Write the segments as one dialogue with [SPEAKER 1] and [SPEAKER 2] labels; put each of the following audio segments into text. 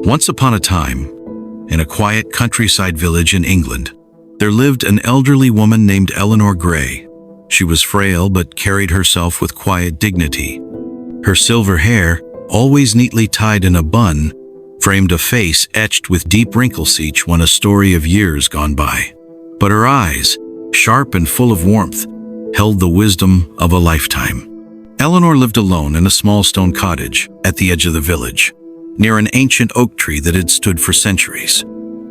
[SPEAKER 1] Once upon a time, in a quiet countryside village in England, there lived an elderly woman named Eleanor Grey. She was frail but carried herself with quiet dignity. Her silver hair, always neatly tied in a bun, framed a face etched with deep wrinkles, each one a story of years gone by. But her eyes, sharp and full of warmth, held the wisdom of a lifetime. Eleanor lived alone in a small stone cottage at the edge of the village, near an ancient oak tree that had stood for centuries.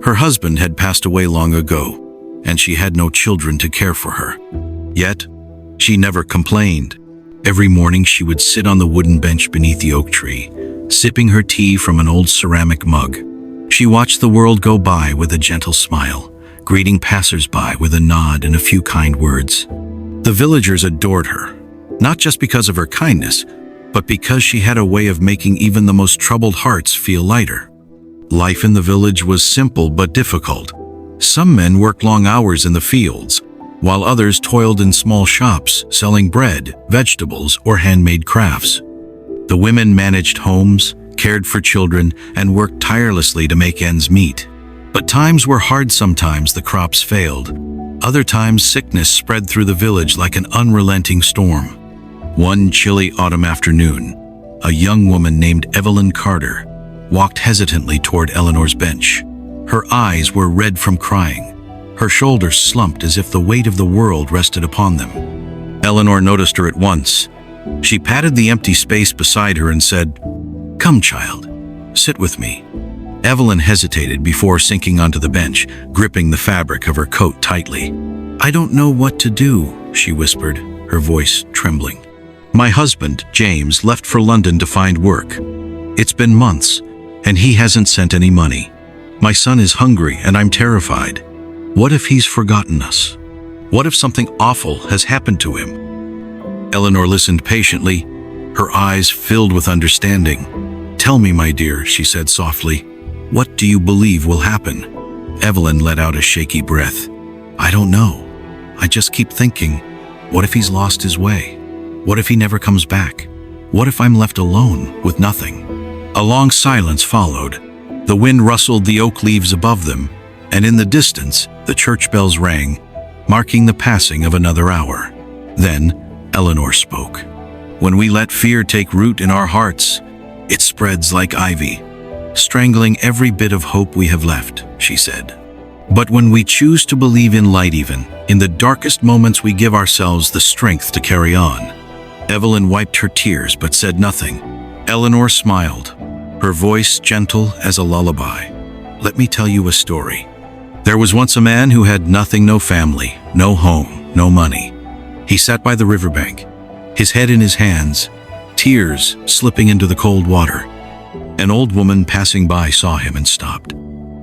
[SPEAKER 1] Her husband had passed away long ago, and she had no children to care for her. Yet, she never complained. Every morning she would sit on the wooden bench beneath the oak tree, sipping her tea from an old ceramic mug. She watched the world go by with a gentle smile, greeting passers-by with a nod and a few kind words. The villagers adored her, not just because of her kindness, but because she had a way of making even the most troubled hearts feel lighter. Life in the village was simple but difficult. Some men worked long hours in the fields, while others toiled in small shops selling bread, vegetables, or handmade crafts. The women managed homes, cared for children, and worked tirelessly to make ends meet. But times were hard. Sometimes the crops failed. Other times sickness spread through the village like an unrelenting storm. One chilly autumn afternoon, a young woman named Evelyn Carter walked hesitantly toward Eleanor's bench. Her eyes were red from crying. Her shoulders slumped as if the weight of the world rested upon them. Eleanor noticed her at once. She patted the empty space beside her and said, "Come, child, sit with me." Evelyn hesitated before sinking onto the bench, gripping the fabric of her coat tightly. "I don't know what to do," she whispered, her voice trembling. "My husband, James, left for London to find work. It's been months, and he hasn't sent any money. My son is hungry, and I'm terrified. What if he's forgotten us? What if something awful has happened to him?" Eleanor listened patiently, her eyes filled with understanding. "Tell me, my dear," she said softly. "What do you believe will happen?" Evelyn let out a shaky breath. "I don't know. I just keep thinking, what if he's lost his way? What if he never comes back? What if I'm left alone with nothing?" A long silence followed. The wind rustled the oak leaves above them, and in the distance, the church bells rang, marking the passing of another hour. Then, Eleanor spoke. "When we let fear take root in our hearts, it spreads like ivy, strangling every bit of hope we have left," she said. "But when we choose to believe in light, even in the darkest moments, we give ourselves the strength to carry on." Evelyn wiped her tears but said nothing. Eleanor smiled, her voice gentle as a lullaby. "Let me tell you a story. There was once a man who had nothing, no family, no home, no money. He sat by the riverbank, his head in his hands, tears slipping into the cold water. An old woman passing by saw him and stopped.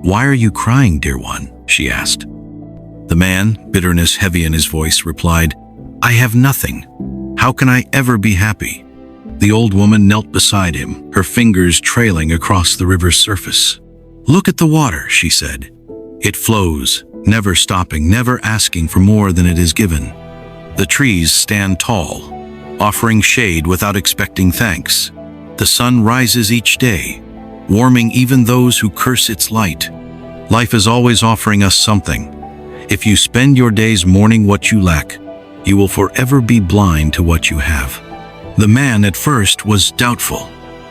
[SPEAKER 1] "Why are you crying, dear one?" she asked. The man, bitterness heavy in his voice, replied, "I have nothing. How can I ever be happy?" The old woman knelt beside him, her fingers trailing across the river's surface. "Look at the water," she said. "It flows, never stopping, never asking for more than it is given. The trees stand tall, offering shade without expecting thanks. The sun rises each day, warming even those who curse its light. Life is always offering us something. If you spend your days mourning what you lack, you will forever be blind to what you have." The man at first was doubtful,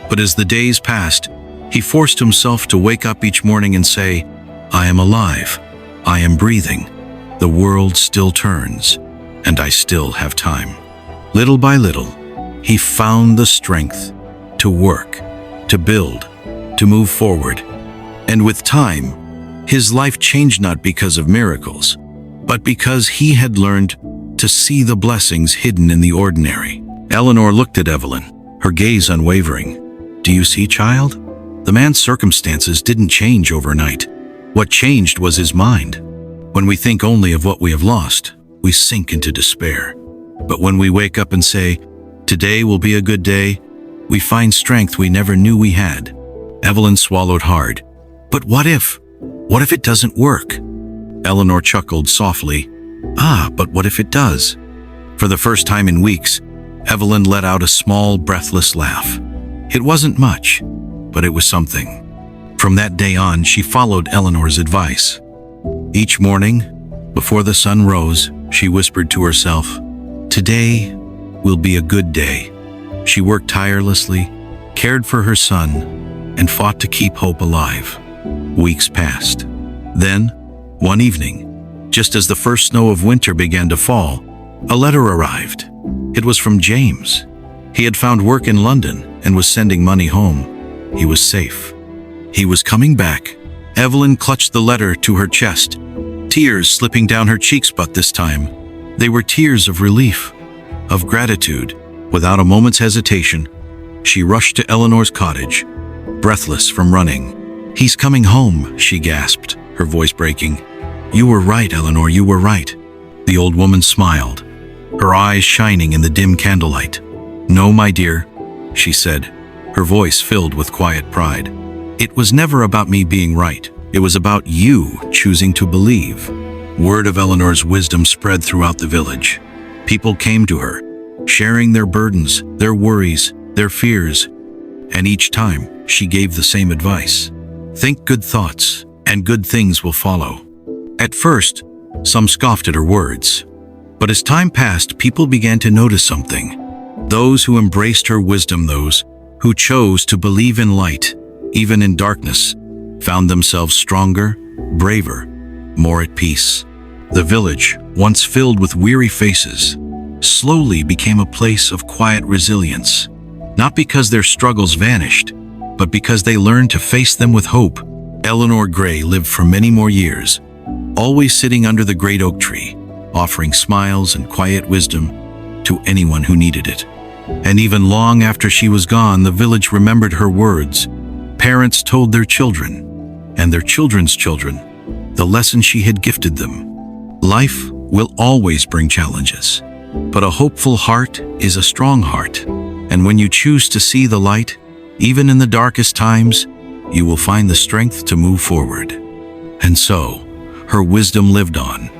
[SPEAKER 1] but as the days passed, he forced himself to wake up each morning and say, "I am alive. I am breathing. The world still turns, and I still have time." Little by little, he found the strength to work, to build, to move forward. And with time, his life changed, not because of miracles, but because he had learned to see the blessings hidden in the ordinary. Eleanor looked at Evelyn, her gaze unwavering. "Do you see, child? The man's circumstances didn't change overnight. What changed was his mind. When we think only of what we have lost, we sink into despair. But when we wake up and say, 'Today will be a good day,' we find strength we never knew we had." Evelyn swallowed hard. "But what if? What if it doesn't work?" Eleanor chuckled softly. But what if it does?" For the first time in weeks, Evelyn let out a small, breathless laugh. It wasn't much, but it was something. From that day on, she followed Eleanor's advice. Each morning, before the sun rose, she whispered to herself, "Today will be a good day." She worked tirelessly, cared for her son, and fought to keep hope alive. Weeks passed. Then, one evening, just as the first snow of winter began to fall, a letter arrived. It was from James. He had found work in London and was sending money home. He was safe. He was coming back. Evelyn clutched the letter to her chest, tears slipping down her cheeks, but this time, they were tears of relief, of gratitude. Without a moment's hesitation, she rushed to Eleanor's cottage, breathless from running. "He's coming home," she gasped, her voice breaking. "You were right, Eleanor, you were right." The old woman smiled, her eyes shining in the dim candlelight. "No, my dear," she said, her voice filled with quiet pride. "It was never about me being right. It was about you choosing to believe." Word of Eleanor's wisdom spread throughout the village. People came to her, sharing their burdens, their worries, their fears, and each time she gave the same advice. Think good thoughts, and good things will follow. At first, some scoffed at her words. But as time passed, people began to notice something. Those who embraced her wisdom, those who chose to believe in light, even in darkness, found themselves stronger, braver, more at peace. The village, once filled with weary faces, slowly became a place of quiet resilience, not because their struggles vanished, but because they learned to face them with hope. Eleanor Grey lived for many more years, always sitting under the great oak tree, offering smiles and quiet wisdom to anyone who needed it. And even long after she was gone, the village remembered her words. Parents told their children, and their children's children, the lesson she had gifted them. Life will always bring challenges, but a hopeful heart is a strong heart. And when you choose to see the light, even in the darkest times, you will find the strength to move forward. And so, her wisdom lived on,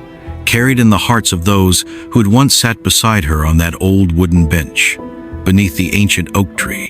[SPEAKER 1] carried in the hearts of those who had once sat beside her on that old wooden bench beneath the ancient oak tree.